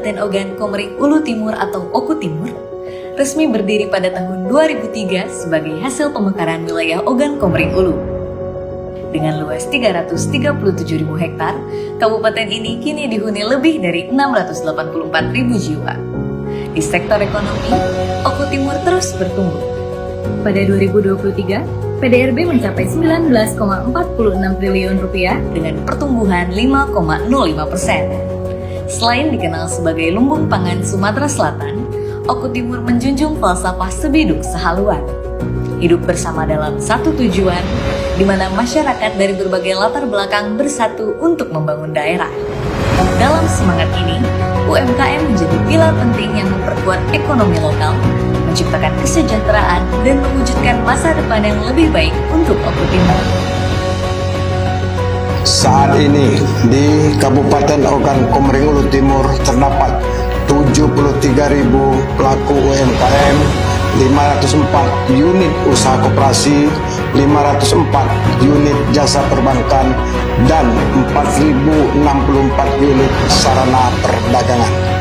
Kabupaten Ogan Komering Ulu Timur atau Oku Timur resmi berdiri pada tahun 2003 sebagai hasil pemekaran wilayah Ogan Komering Ulu. Dengan luas 337.000 hektar, kabupaten ini kini dihuni lebih dari 684.000 jiwa. Di sektor ekonomi, Oku Timur terus bertumbuh. Pada 2023, PDRB mencapai 19,46 triliun rupiah dengan pertumbuhan 5,05%. Selain dikenal sebagai lumbung pangan Sumatera Selatan, Oku Timur menjunjung falsafah sebiduk sehaluan. Hidup bersama dalam satu tujuan, di mana masyarakat dari berbagai latar belakang bersatu untuk membangun daerah. Dalam semangat ini, UMKM menjadi pilar penting yang memperkuat ekonomi lokal, menciptakan kesejahteraan, dan mewujudkan masa depan yang lebih baik untuk Oku Timur. Saat ini di Kabupaten Ogan Komering Ulu Timur terdapat 73.000 pelaku UMKM, 504 unit usaha koperasi, 504 unit jasa perbankan, dan 4.064 unit sarana perdagangan.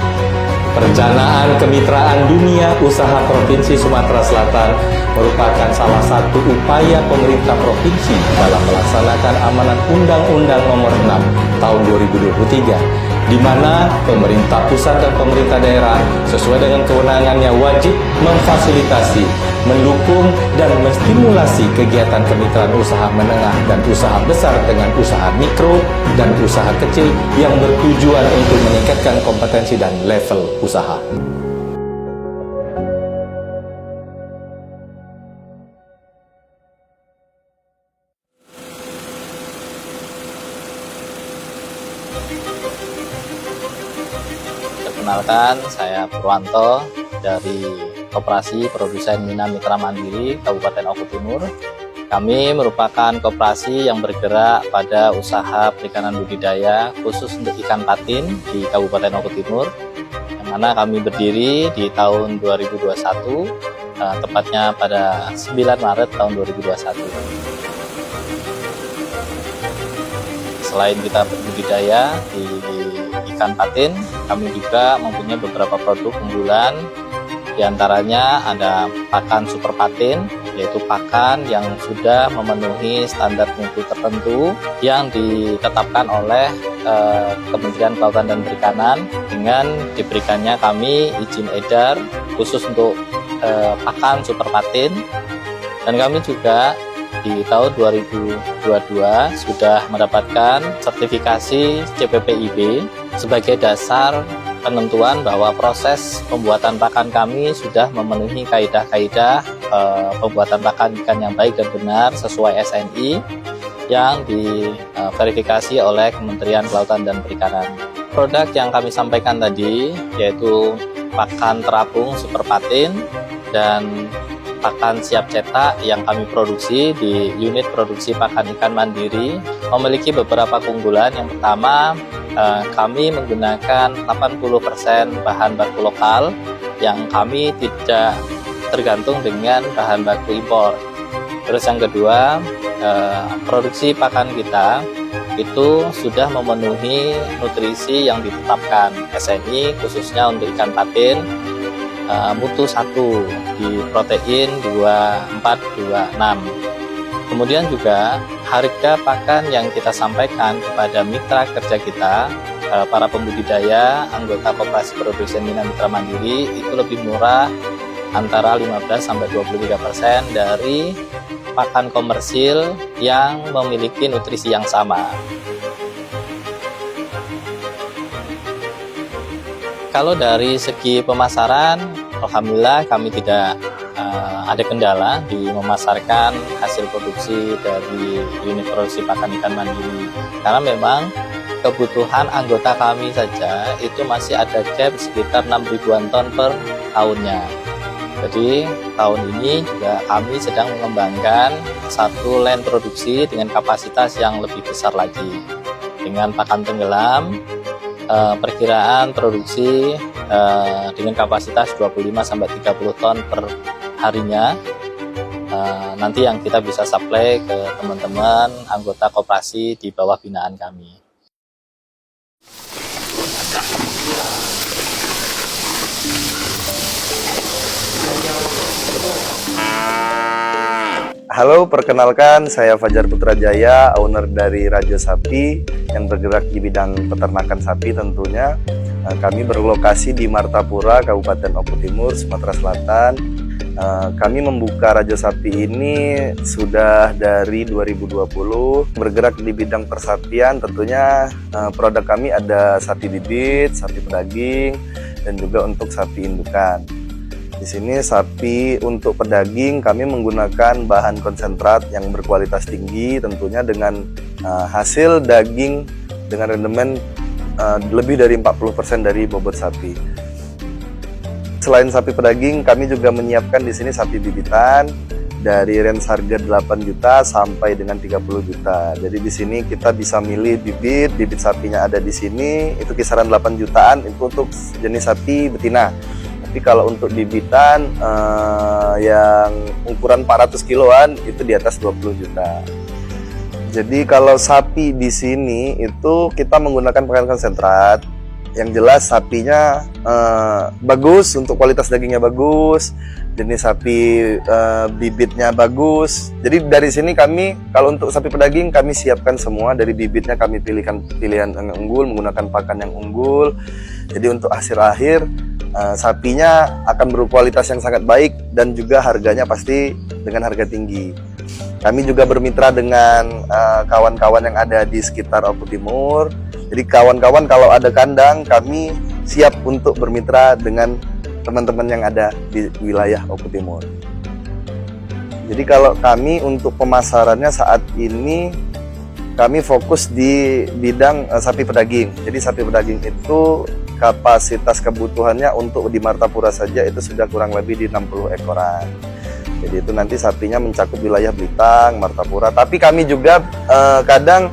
Perencanaan Kemitraan Dunia Usaha Provinsi Sumatera Selatan merupakan salah satu upaya pemerintah provinsi dalam melaksanakan amanat Undang-Undang Nomor 6 Tahun 2023, di mana pemerintah pusat dan pemerintah daerah sesuai dengan kewenangannya wajib memfasilitasi, mendukung, dan menstimulasi kegiatan kemitraan usaha menengah dan usaha besar dengan usaha mikro dan usaha kecil yang bertujuan untuk meningkatkan kompetensi dan level usaha. Perkenalkan, saya Purwanto dari Koperasi Produsen Mina Mitra Mandiri Kabupaten Oku Timur. Kami merupakan koperasi yang bergerak pada usaha perikanan budidaya khusus untuk ikan patin di Kabupaten Oku Timur, yang mana kami berdiri di tahun 2021, tepatnya pada 9 Maret tahun 2021. Selain kita berbudidaya di ikan patin, kami juga mempunyai beberapa produk unggulan. Di antaranya ada pakan super patin, yaitu pakan yang sudah memenuhi standar mutu tertentu yang ditetapkan oleh Kementerian Kelautan dan Perikanan dengan diberikannya kami izin edar khusus untuk pakan super patin. Dan kami juga di tahun 2022 sudah mendapatkan sertifikasi CPPIB sebagai dasar penentuan bahwa proses pembuatan pakan kami sudah memenuhi kaidah-kaidah pembuatan pakan ikan yang baik dan benar sesuai SNI yang diverifikasi oleh Kementerian Kelautan dan Perikanan. Produk yang kami sampaikan tadi yaitu pakan terapung super patin dan pakan siap cetak yang kami produksi di unit produksi pakan ikan mandiri memiliki beberapa keunggulan. Yang pertama, kami menggunakan 80% bahan baku lokal yang kami tidak tergantung dengan bahan baku impor. Terus yang kedua, produksi pakan kita itu sudah memenuhi nutrisi yang ditetapkan SNI khususnya untuk ikan patin, mutu 1 di protein 2426. Kemudian juga harga pakan yang kita sampaikan kepada mitra kerja kita, para pembudidaya, anggota Koperasi Produsen Mina Mitra Mandiri itu lebih murah antara 15-23% dari pakan komersil yang memiliki nutrisi yang sama. Kalau dari segi pemasaran, alhamdulillah kami tidak ada kendala di memasarkan hasil produksi dari unit produksi pakan ikan mandiri, karena memang kebutuhan anggota kami saja itu masih ada gap sekitar 6 ribuan ton per tahunnya. Jadi tahun ini juga kami sedang mengembangkan satu line produksi dengan kapasitas yang lebih besar lagi. Dengan pakan tenggelam, perkiraan produksi dengan kapasitas 25-30 ton per harinya. Nanti yang kita bisa supply ke teman-teman anggota koperasi di bawah binaan kami. Halo, perkenalkan saya Fajar Putrajaya, owner dari Rajo Sapi yang bergerak di bidang peternakan sapi tentunya. Kami berlokasi di Martapura, Kabupaten Oku Timur, Sumatera Selatan. Kami membuka Rajo Sapi ini sudah dari 2020, bergerak di bidang persapian. Tentunya produk kami ada sapi bibit, sapi pedaging, dan juga untuk sapi indukan. Di sini sapi untuk pedaging kami menggunakan bahan konsentrat yang berkualitas tinggi, tentunya dengan hasil daging dengan rendemen lebih dari 40% dari bobot sapi. Selain sapi pedaging, kami juga menyiapkan di sini sapi bibitan dari range harga 8 juta sampai dengan 30 juta. Jadi di sini kita bisa milih bibit sapinya ada di sini, itu kisaran 8 jutaan itu untuk jenis sapi betina. Tapi kalau untuk bibitan yang ukuran 400 kiloan itu di atas 20 juta. Jadi kalau sapi di sini itu kita menggunakan pakan konsentrat. Yang jelas sapinya bagus, untuk kualitas dagingnya bagus, jenis sapi bibitnya bagus. Jadi dari sini kami kalau untuk sapi pedaging kami siapkan semua, dari bibitnya kami pilihkan pilihan yang unggul, menggunakan pakan yang unggul. Jadi untuk hasil akhir sapinya akan berkualitas yang sangat baik dan juga harganya pasti dengan harga tinggi. Kami juga bermitra dengan kawan-kawan yang ada di sekitar Oku Timur. Jadi kawan-kawan kalau ada kandang, kami siap untuk bermitra dengan teman-teman yang ada di wilayah Oku Timur. Jadi kalau kami untuk pemasarannya saat ini, kami fokus di bidang sapi pedaging. Jadi sapi pedaging itu kapasitas kebutuhannya untuk di Martapura saja itu sudah kurang lebih di 60 ekoran. Jadi itu nanti sapinya mencakup wilayah Blitar, Martapura. Tapi kami juga kadang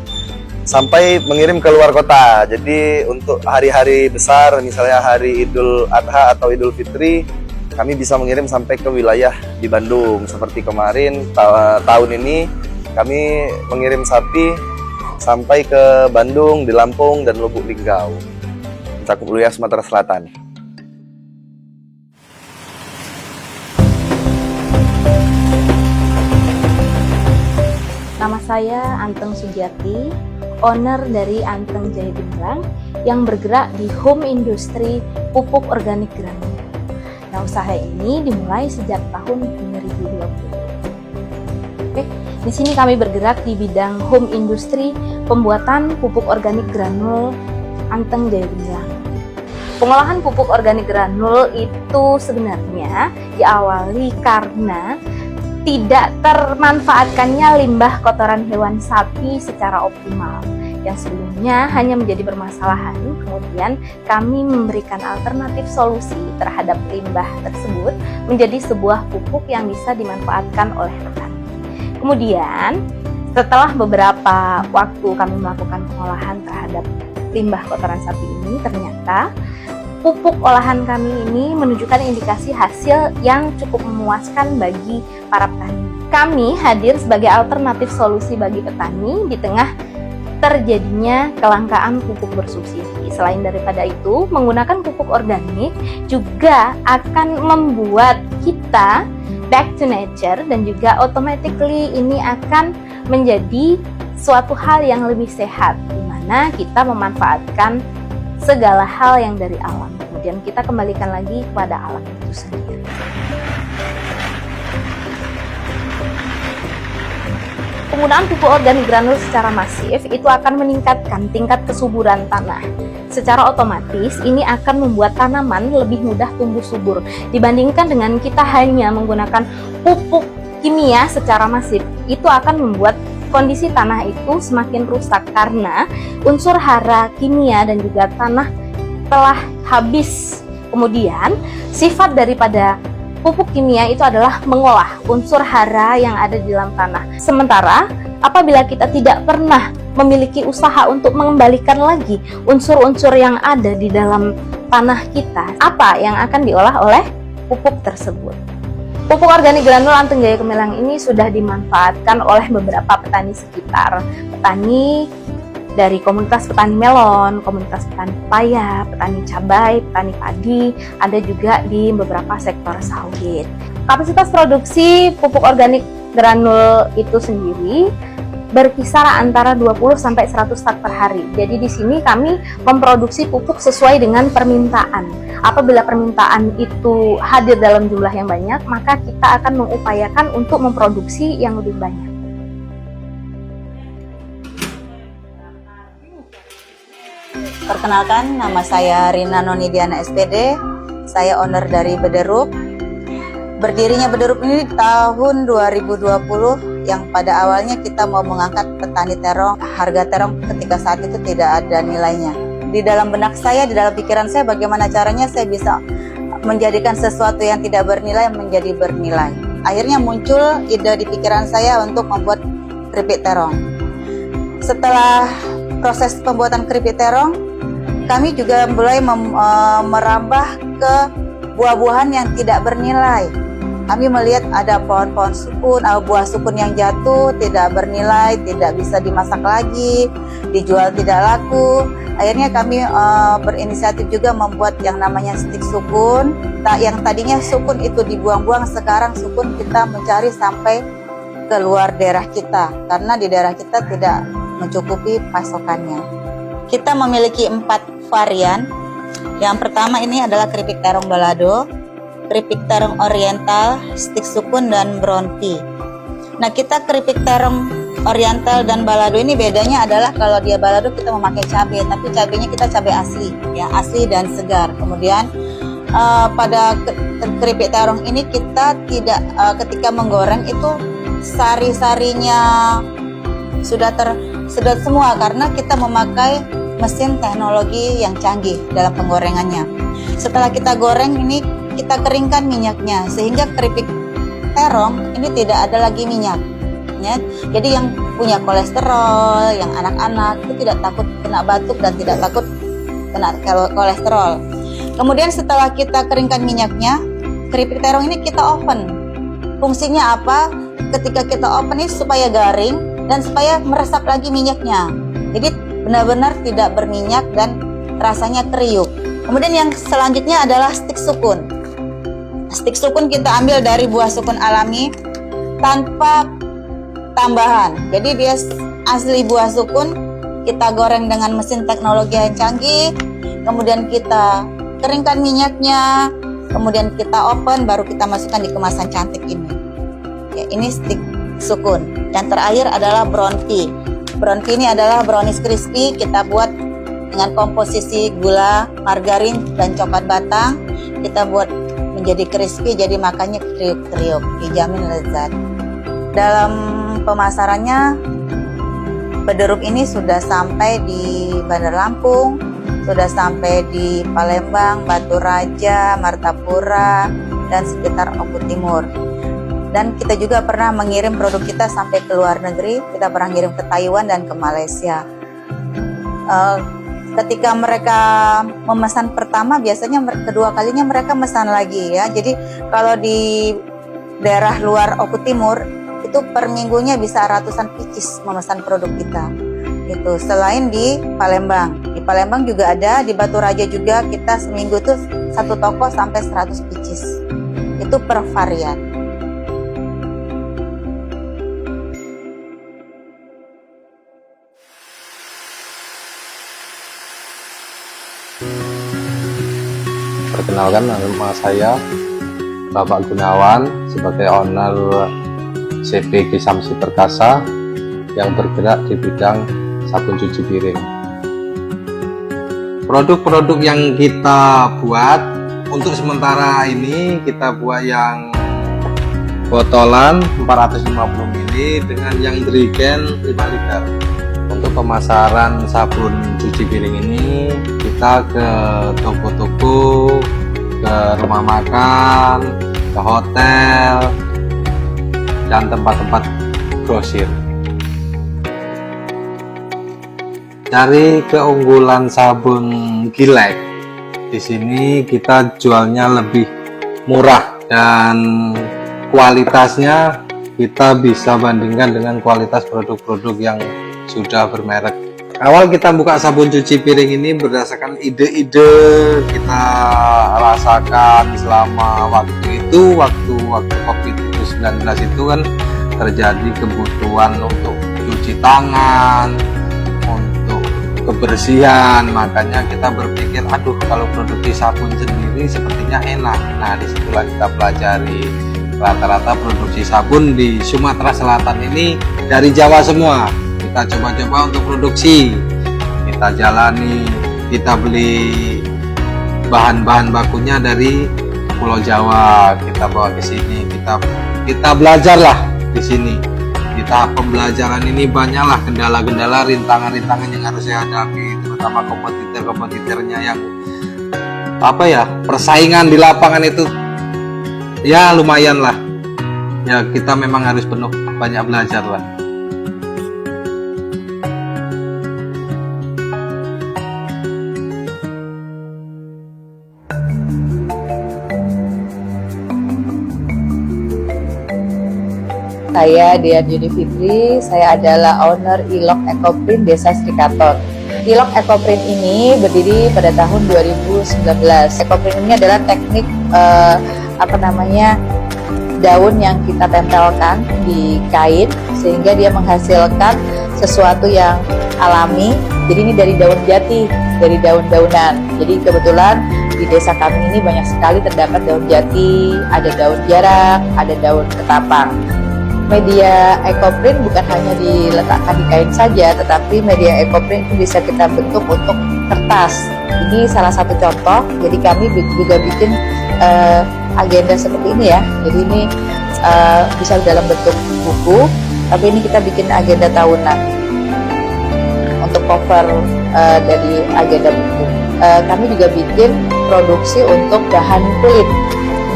sampai mengirim ke luar kota. Jadi untuk hari-hari besar, misalnya hari Idul Adha atau Idul Fitri, kami bisa mengirim sampai ke wilayah di Bandung. Seperti kemarin, tahun ini kami mengirim sapi sampai ke Bandung, di Lampung, dan Lubuk Linggau, mencakup wilayah Sumatera Selatan. Nama saya Anteng Sujiati, owner dari Anteng Jaya Gemilang yang bergerak di home industry pupuk organik granul. Nah, usaha ini dimulai sejak tahun 2020. Oke, di sini kami bergerak di bidang home industry pembuatan pupuk organik granul Anteng Jaya Gemilang. Pengolahan pupuk organik granul itu sebenarnya diawali karena tidak termanfaatkannya limbah kotoran hewan sapi secara optimal, yang sebelumnya hanya menjadi permasalahan. Kemudian kami memberikan alternatif solusi terhadap limbah tersebut menjadi sebuah pupuk yang bisa dimanfaatkan oleh petani. Kemudian setelah beberapa waktu kami melakukan pengolahan terhadap limbah kotoran sapi ini, ternyata pupuk olahan kami ini menunjukkan indikasi hasil yang cukup memuaskan bagi para petani. Kami hadir sebagai alternatif solusi bagi petani di tengah terjadinya kelangkaan pupuk bersubsidi. Selain daripada itu, menggunakan pupuk organik juga akan membuat kita back to nature, dan juga automatically ini akan menjadi suatu hal yang lebih sehat, di mana kita memanfaatkan segala hal yang dari alam, kemudian kita kembalikan lagi kepada alam itu sendiri. Penggunaan pupuk organik granul secara masif itu akan meningkatkan tingkat kesuburan tanah. Secara otomatis ini akan membuat tanaman lebih mudah tumbuh subur dibandingkan dengan kita hanya menggunakan pupuk kimia secara masif. Itu akan membuat kondisi tanah itu semakin rusak karena unsur hara kimia dan juga tanah telah habis. Kemudian sifat daripada pupuk kimia itu adalah mengolah unsur hara yang ada di dalam tanah. Sementara apabila kita tidak pernah memiliki usaha untuk mengembalikan lagi unsur-unsur yang ada di dalam tanah kita, apa yang akan diolah oleh pupuk tersebut? Pupuk organik granul Anteng Jaya Gemilang ini sudah dimanfaatkan oleh beberapa petani sekitar. Petani dari komunitas petani melon, komunitas petani pepaya, petani cabai, petani padi, ada juga di beberapa sektor sawit. Kapasitas produksi pupuk organik granul itu sendiri berkisar antara 20 sampai 100 tak per hari. Jadi di sini kami memproduksi pupuk sesuai dengan permintaan. Apabila permintaan itu hadir dalam jumlah yang banyak, maka kita akan mengupayakan untuk memproduksi yang lebih banyak. Perkenalkan, nama saya Rina Nonidiana SPD. Saya owner dari Bederup. Berdirinya Bederup ini tahun 2020, yang pada awalnya kita mau mengangkat petani terong. Harga terong ketika saat itu tidak ada nilainya. Di dalam benak saya, di dalam pikiran saya, bagaimana caranya saya bisa menjadikan sesuatu yang tidak bernilai menjadi bernilai. Akhirnya muncul ide di pikiran saya untuk membuat keripik terong. Setelah proses pembuatan keripik terong, kami juga mulai merambah ke buah-buahan yang tidak bernilai. Kami melihat ada pohon-pohon sukun, buah sukun yang jatuh, tidak bernilai, tidak bisa dimasak lagi, dijual tidak laku. Akhirnya kami berinisiatif juga membuat yang namanya stik sukun. Yang tadinya sukun itu dibuang-buang, sekarang sukun kita mencari sampai ke luar daerah kita, karena di daerah kita tidak mencukupi pasokannya. Kita memiliki 4 varian. Yang pertama ini adalah keripik terong balado, keripik terong oriental, stik sukun, dan brown pea. Nah, kita keripik terong oriental dan balado ini bedanya adalah kalau dia balado kita memakai cabai, tapi cabainya kita cabai asli, ya asli dan segar. Kemudian pada keripik terong ini kita tidak ketika menggoreng itu sari-sarinya sudah tersedot semua karena kita memakai mesin teknologi yang canggih dalam penggorengannya. Setelah kita goreng ini, kita keringkan minyaknya sehingga keripik terong ini tidak ada lagi minyak. Ya. Jadi yang punya kolesterol, yang anak-anak itu tidak takut kena batuk dan tidak takut kena kolesterol. Kemudian setelah kita keringkan minyaknya, keripik terong ini kita oven. Fungsinya apa? Ketika kita oven ini supaya garing dan supaya meresap lagi minyaknya. Jadi benar-benar tidak berminyak dan rasanya kriuk. Kemudian yang selanjutnya adalah stik sukun. Stik sukun kita ambil dari buah sukun alami tanpa tambahan. Jadi dia asli buah sukun, kita goreng dengan mesin teknologi yang canggih, kemudian kita keringkan minyaknya, kemudian kita oven, baru kita masukkan di kemasan cantik ini. Ya, ini stik sukun. Yang terakhir adalah brown pea. Brown pea ini adalah brownies crispy, kita buat dengan komposisi gula, margarin, dan coklat batang. Kita buat menjadi crispy, jadi makannya kriuk-kriuk, dijamin lezat. Dalam pemasarannya, Bederup ini sudah sampai di Bandar Lampung, sudah sampai di Palembang, Batu Raja, Martapura, dan sekitar Oku Timur. Dan kita juga pernah mengirim produk kita sampai ke luar negeri. Kita pernah ngirim ke Taiwan dan ke Malaysia. Ketika mereka memesan pertama, biasanya kedua kalinya mereka memesan lagi ya. Jadi kalau di daerah luar Oku Timur itu per minggunya bisa ratusan pieces memesan produk kita. Itu selain di Palembang. Di Palembang juga ada, di Batu Raja juga kita seminggu tuh satu toko sampai 100 pieces. Itu per varian. Perkenalkan, nama saya Bapak Gunawan sebagai owner CPG Samsi Perkasa yang bergerak di bidang sabun cuci piring. Produk-produk yang kita buat untuk sementara ini kita buat yang botolan 450 ml dengan yang jerigen 5 liter. Untuk pemasaran sabun cuci piring ini kita ke toko-toko, ke rumah makan, ke hotel, dan tempat-tempat grosir. Dari keunggulan sabun Gilek, di sini kita jualnya lebih murah dan kualitasnya kita bisa bandingkan dengan kualitas produk-produk yang sudah bermerek. Awal kita buka sabun cuci piring ini berdasarkan ide-ide kita rasakan selama waktu COVID-19 itu kan terjadi kebutuhan untuk cuci tangan, untuk kebersihan. Makanya kita berpikir, aduh kalau produksi sabun sendiri sepertinya enak. Nah, disitulah kita pelajari. Rata-rata produksi sabun di Sumatera Selatan ini dari Jawa semua. Kita coba-coba untuk produksi, kita jalani, kita beli bahan-bahan bakunya dari Pulau Jawa, kita bawa ke sini, kita belajarlah di sini. Di tahap pembelajaran ini banyaklah kendala-kendala, rintangan-rintangan yang harus saya hadapi, terutama kompetitor-kompetitornya yang persaingan di lapangan itu ya lumayan lah. Ya kita memang harus banyak belajar lah. Saya Dian Yuni Fitri, saya adalah owner Ilok Ekoprint Desa Srikaton. Ilok Ekoprint ini berdiri pada tahun 2019. Ekoprint ini adalah teknik daun yang kita tempelkan di kain sehingga dia menghasilkan sesuatu yang alami. Jadi ini dari daun jati, dari daun-daunan. Jadi kebetulan di desa kami ini banyak sekali terdapat daun jati, ada daun jarak, ada daun ketapang. Media ekoprint bukan hanya diletakkan di kain saja, tetapi media ekoprint itu bisa kita bentuk untuk kertas. Ini salah satu contoh. Jadi kami juga bikin agenda seperti ini ya. Jadi ini bisa dalam bentuk buku, tapi ini kita bikin agenda tahunan untuk cover dari agenda buku. Kami juga bikin produksi untuk bahan kulit.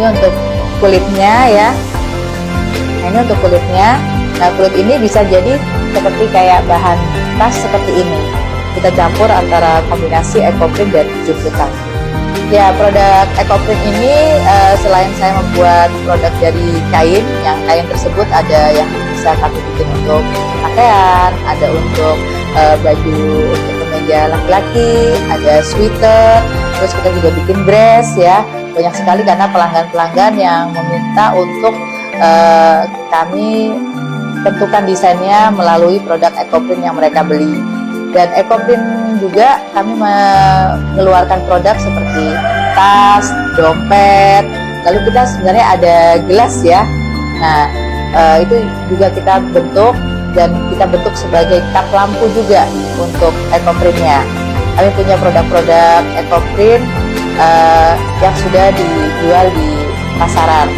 Ini untuk kulitnya ya. Ini untuk kulitnya. Nah, kulit ini bisa jadi seperti kayak bahan tas seperti ini. Kita campur antara kombinasi ekoprint dan jumputan. Ya, produk ekoprint ini selain saya membuat produk dari kain, yang kain tersebut ada yang bisa kami bikin untuk pakaian, ada untuk baju untuk kemeja laki-laki, ada sweater, terus kita juga bikin dress ya. Banyak sekali karena pelanggan-pelanggan yang meminta untuk kami tentukan desainnya melalui produk ekoprint yang mereka beli. Dan ekoprint juga kami mengeluarkan produk seperti tas, dompet, lalu kita sebenarnya ada gelas ya. Nah itu juga kita bentuk, dan kita bentuk sebagai kap lampu juga untuk ekoprintnya. Kami punya produk-produk ekoprint yang sudah dijual di pasaran.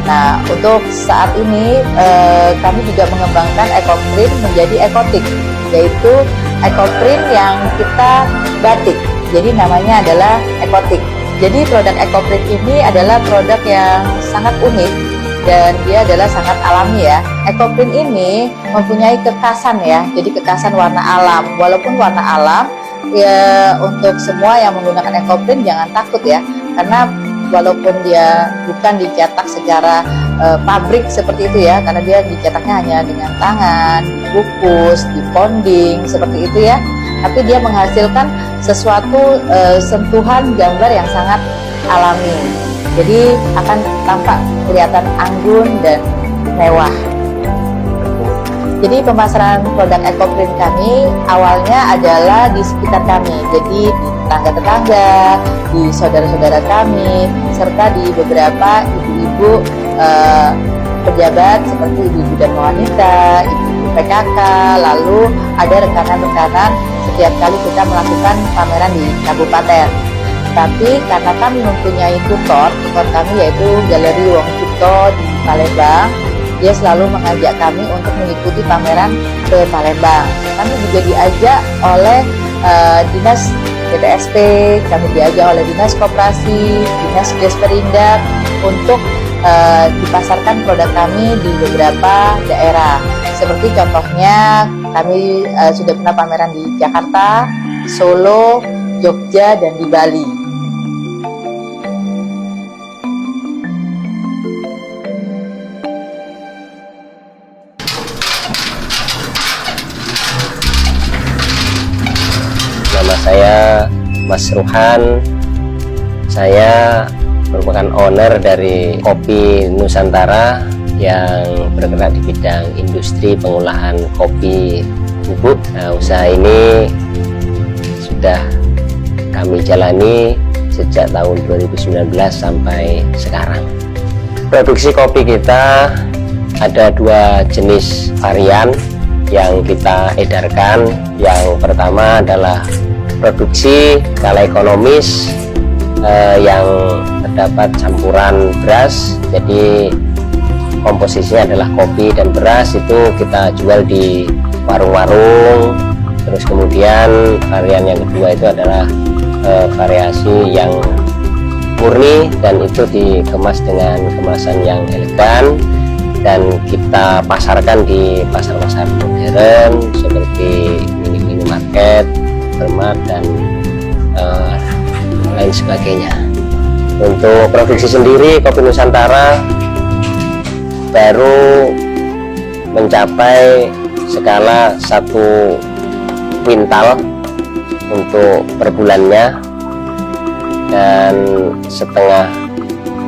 Nah, untuk saat ini kami juga mengembangkan ekoprint menjadi ekotik, yaitu ekoprint yang kita batik. Jadi namanya adalah ekotik. Jadi produk ekoprint ini adalah produk yang sangat unik dan dia adalah sangat alami ya. Ekoprint ini mempunyai kekasan ya, jadi kekasan warna alam. Walaupun warna alam, ya untuk semua yang menggunakan ekoprint jangan takut ya, karena walaupun dia bukan dicetak secara pabrik seperti itu ya, karena dia dicetaknya hanya dengan tangan, dikukus, diponding seperti itu ya, tapi dia menghasilkan sesuatu sentuhan gambar yang sangat alami. Jadi akan tampak kelihatan anggun dan mewah. Jadi pemasaran produk ekoprint kami awalnya adalah di sekitar kami, jadi di tetangga-tetangga, di saudara-saudara kami, serta di beberapa ibu-ibu pejabat seperti ibu-ibu dan wanita, ibu-ibu PKK, lalu ada rekanan-rekanan setiap kali kita melakukan pameran di kabupaten. Tapi karena kami mempunyai tutor kami yaitu Galeri Wong Cipto di Palembang, dia selalu mengajak kami untuk mengikuti pameran ke Palembang. Kami juga diajak oleh Dinas PTSP, kami diajak oleh Dinas Koperasi, Dinas Desperindak untuk dipasarkan produk kami di beberapa daerah. Seperti contohnya kami sudah pernah pameran di Jakarta, Solo, Jogja, dan di Bali. Nama saya Mas Ruhan, saya merupakan owner dari Kopi Nusantara yang bergerak di bidang industri pengolahan kopi bubuk. Nah, usaha ini sudah kami jalani sejak tahun 2019 sampai sekarang. Produksi kopi kita ada 2 jenis varian yang kita edarkan. Yang pertama adalah produksi skala ekonomis yang terdapat campuran beras, jadi komposisinya adalah kopi dan beras, itu kita jual di warung-warung. Terus kemudian varian yang kedua itu adalah variasi yang murni, dan itu dikemas dengan kemasan yang elegan dan kita pasarkan di pasar-pasar modern seperti minimarket, supermarket, dan lain sebagainya. Untuk produksi sendiri, kopi Nusantara baru mencapai skala 1 kuintal untuk per bulannya, dan setengah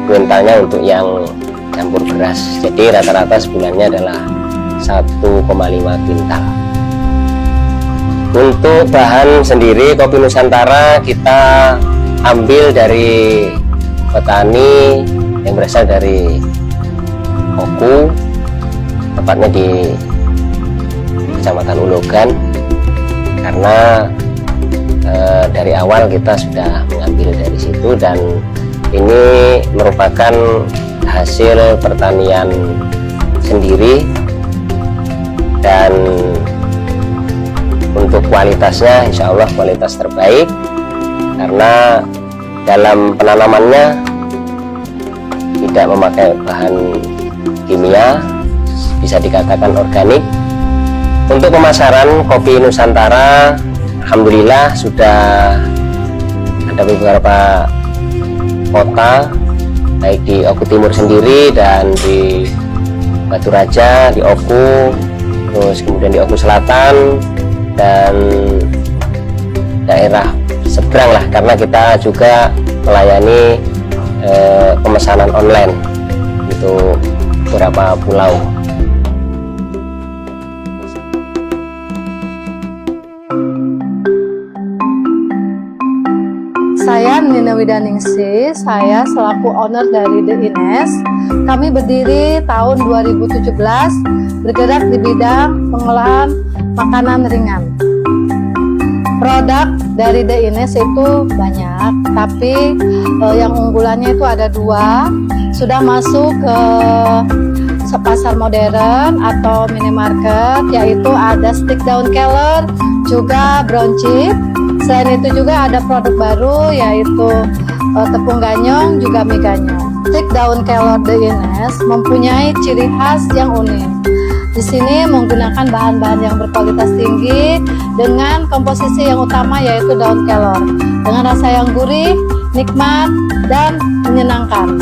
kuintalnya untuk yang campur beras. Jadi rata-rata sebulannya adalah 1,5 kuintal. Untuk bahan sendiri, kopi Nusantara kita ambil dari petani yang berasal dari Oku, tepatnya di Kecamatan Ulogan, karena dari awal kita sudah mengambil dari situ, dan ini merupakan hasil pertanian sendiri, dan untuk kualitasnya insya Allah kualitas terbaik, karena dalam penanamannya tidak memakai bahan kimia, bisa dikatakan organik. Untuk pemasaran kopi Nusantara, alhamdulillah sudah ada beberapa kota, baik di Oku Timur sendiri dan di Batu Raja, di Oku, terus kemudian di Oku Selatan, dan daerah seberang lah, karena kita juga melayani pemesanan online untuk beberapa pulau. Saya Nina Widaningsih, saya selaku owner dari The Ines. Kami berdiri tahun 2017, bergerak di bidang pengolahan makanan ringan. Produk dari The Ines itu banyak, tapi yang unggulannya itu ada 2, sudah masuk ke pasar modern atau minimarket, yaitu ada stick daun keler, juga brown chip. Selain itu juga ada produk baru, yaitu tepung ganyong, juga mie ganyong. Stick daun kelor The Ines mempunyai ciri khas yang unik. Di sini menggunakan bahan-bahan yang berkualitas tinggi dengan komposisi yang utama, yaitu daun kelor, dengan rasa yang gurih, nikmat, dan menyenangkan.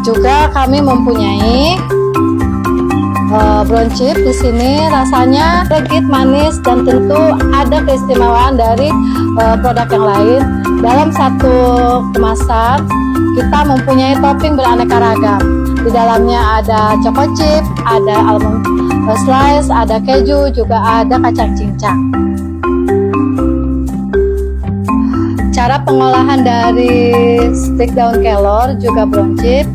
Juga kami mempunyai brown chip. Di sini rasanya legit, manis, dan tentu ada keistimewaan dari produk yang lain. Dalam satu kemasan kita mempunyai topping beraneka ragam. Di dalamnya ada choco chip, ada almond slice, ada keju, juga ada kacang cincang. Cara pengolahan dari stick daun kelor juga brown chip,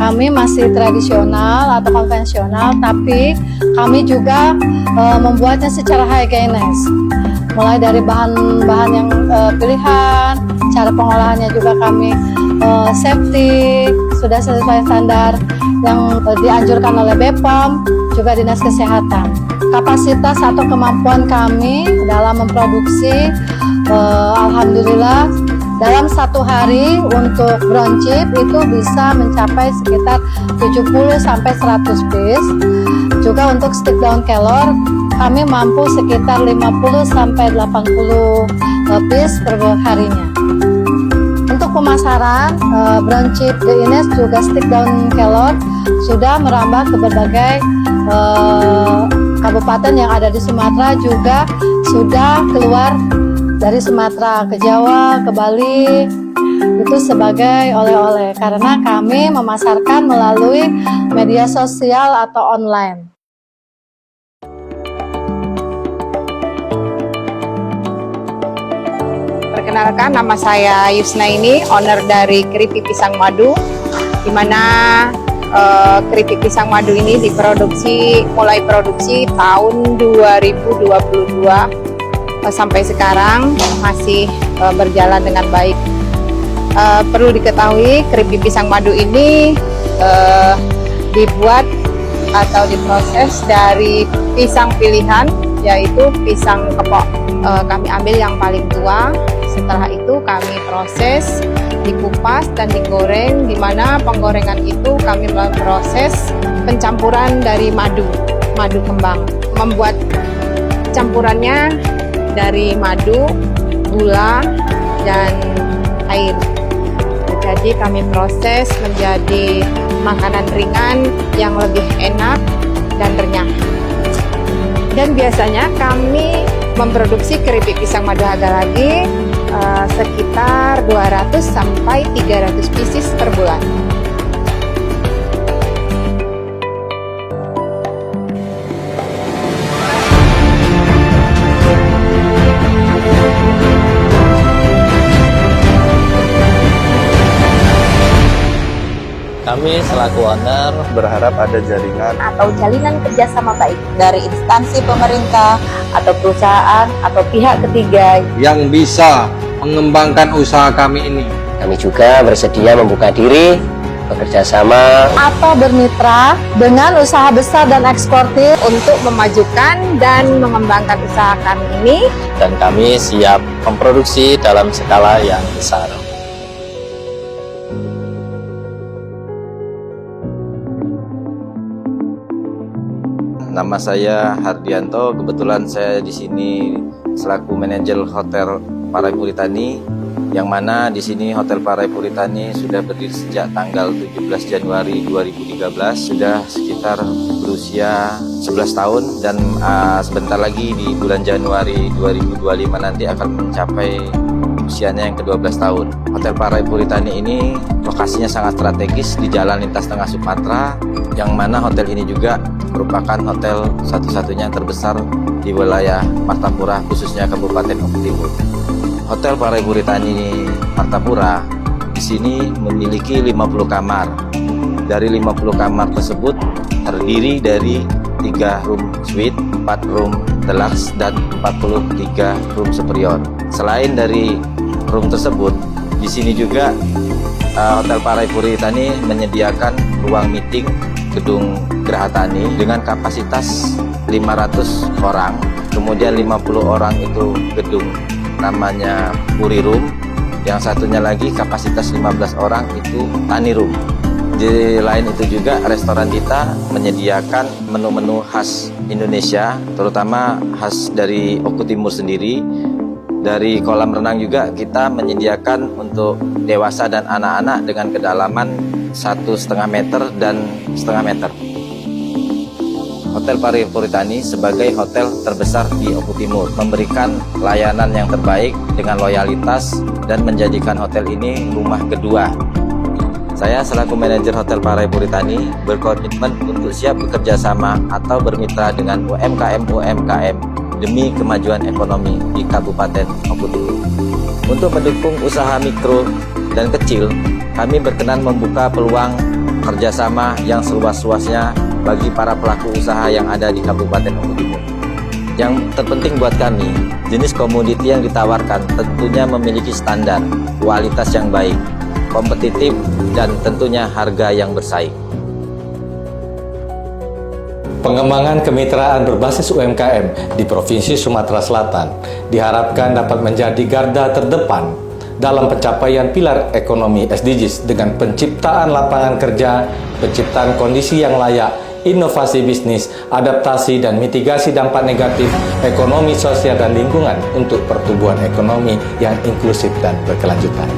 kami masih tradisional atau konvensional, tapi kami juga membuatnya secara higienis. Mulai dari bahan-bahan yang pilihan, cara pengolahannya juga kami safety, sudah sesuai standar yang dianjurkan oleh BPOM, juga Dinas Kesehatan. Kapasitas atau kemampuan kami dalam memproduksi, alhamdulillah, dalam satu hari untuk brown chip itu bisa mencapai sekitar 70-100 piece. Juga untuk stick daun kelor kami mampu sekitar 50-80 piece per harinya. Untuk pemasaran, brown chip The Ines juga stick daun kelor sudah merambah ke berbagai kabupaten yang ada di Sumatera, juga sudah keluar dari Sumatera ke Jawa, ke Bali, itu sebagai oleh-oleh karena kami memasarkan melalui media sosial atau online. Perkenalkan, nama saya Yusna ini, owner dari Keripik Pisang Madu, di mana keripik pisang madu ini mulai produksi tahun 2022 sampai sekarang masih berjalan dengan baik. Perlu diketahui, keripik pisang madu ini dibuat atau diproses dari pisang pilihan, yaitu pisang kepok. Kami ambil yang paling tua. Setelah itu kami proses, dikupas dan digoreng, di mana penggorengan itu kami melalui proses pencampuran dari madu kembang. Membuat campurannya dari madu, gula, dan air. Jadi kami proses menjadi makanan ringan yang lebih enak dan renyah. Dan biasanya kami memproduksi keripik pisang madu harga lagi sekitar 200 sampai 300 pieces per bulan. Kami selaku owner Berharap ada jaringan atau jalinan kerjasama baik Dari instansi pemerintah atau perusahaan atau pihak ketiga yang bisa mengembangkan usaha kami ini. Kami juga bersedia membuka diri, bekerja sama, Atau bermitra dengan usaha besar dan eksportir Untuk memajukan dan mengembangkan usaha kami ini, dan kami siap memproduksi dalam skala yang besar. Nama saya Hardianto, kebetulan saya di sini selaku manajer Hotel Parai Puritani, yang mana di sini Hotel Parai Puritani sudah berdiri sejak tanggal 17 Januari 2013, sudah sekitar berusia 11 tahun, dan sebentar lagi di bulan Januari 2025 nanti akan mencapai usianya yang ke-12 tahun. Hotel Parai Puritani ini lokasinya sangat strategis di Jalan Lintas Tengah Sumatera, yang mana hotel ini juga merupakan hotel satu-satunya yang terbesar di wilayah Martapura, khususnya Kabupaten Oku Timur. Hotel Parai Puritani Martapura di sini memiliki 50 kamar. Dari 50 kamar tersebut terdiri dari 3 room suite, 4 room deluxe, dan 43 room superior. Selain dari room tersebut, di sini juga Hotel Parai Puritani menyediakan ruang meeting gedung Geraha Tani dengan kapasitas 500 orang, kemudian 50 orang itu gedung namanya Puri Room, yang satunya lagi kapasitas 15 orang itu Tani Room. Di lain itu juga restoran kita menyediakan menu-menu khas Indonesia, terutama khas dari Oku Timur sendiri. Dari kolam renang juga kita menyediakan untuk dewasa dan anak-anak dengan kedalaman 1,5 meter dan 1,5 meter. Hotel Parai Puritani sebagai hotel terbesar di Oku Timur memberikan layanan yang terbaik dengan loyalitas dan menjadikan hotel ini rumah kedua. Saya selaku manajer Hotel Parai Puritani berkomitmen untuk siap bekerja sama atau bermitra dengan UMKM demi kemajuan ekonomi di Kabupaten Oku Timur. Untuk mendukung usaha mikro dan kecil, kami berkenan membuka peluang kerjasama yang seluas-luasnya bagi para pelaku usaha yang ada di Kabupaten Oku Timur. Yang terpenting buat kami, jenis komoditi yang ditawarkan tentunya memiliki standar, kualitas yang baik, kompetitif, dan tentunya harga yang bersaing. Pengembangan kemitraan berbasis UMKM di Provinsi Sumatera Selatan diharapkan dapat menjadi garda terdepan dalam pencapaian pilar ekonomi SDGs dengan penciptaan lapangan kerja, penciptaan kondisi yang layak, inovasi bisnis, adaptasi dan mitigasi dampak negatif ekonomi, sosial, dan lingkungan untuk pertumbuhan ekonomi yang inklusif dan berkelanjutan.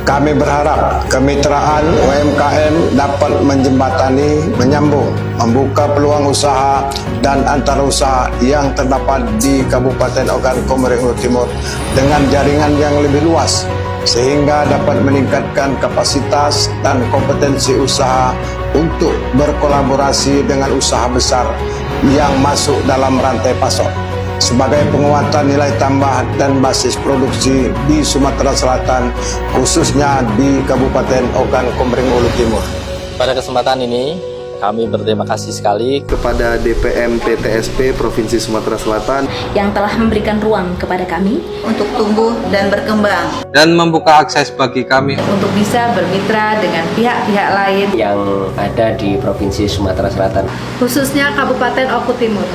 Kami berharap kemitraan UMKM dapat menjembatani, menyambung, membuka peluang usaha dan antarusaha yang terdapat di Kabupaten Ogan Komering Ulu Timur dengan jaringan yang lebih luas, sehingga dapat meningkatkan kapasitas dan kompetensi usaha untuk berkolaborasi dengan usaha besar yang masuk dalam rantai pasok sebagai penguatan nilai tambah dan basis produksi di Sumatera Selatan, khususnya di Kabupaten Ogan Komering Ulu Timur. Pada kesempatan ini, kami berterima kasih sekali kepada DPM PTSP Provinsi Sumatera Selatan yang telah memberikan ruang kepada kami untuk tumbuh dan berkembang dan membuka akses bagi kami untuk bisa bermitra dengan pihak-pihak lain yang ada di Provinsi Sumatera Selatan, khususnya Kabupaten Oku Timur.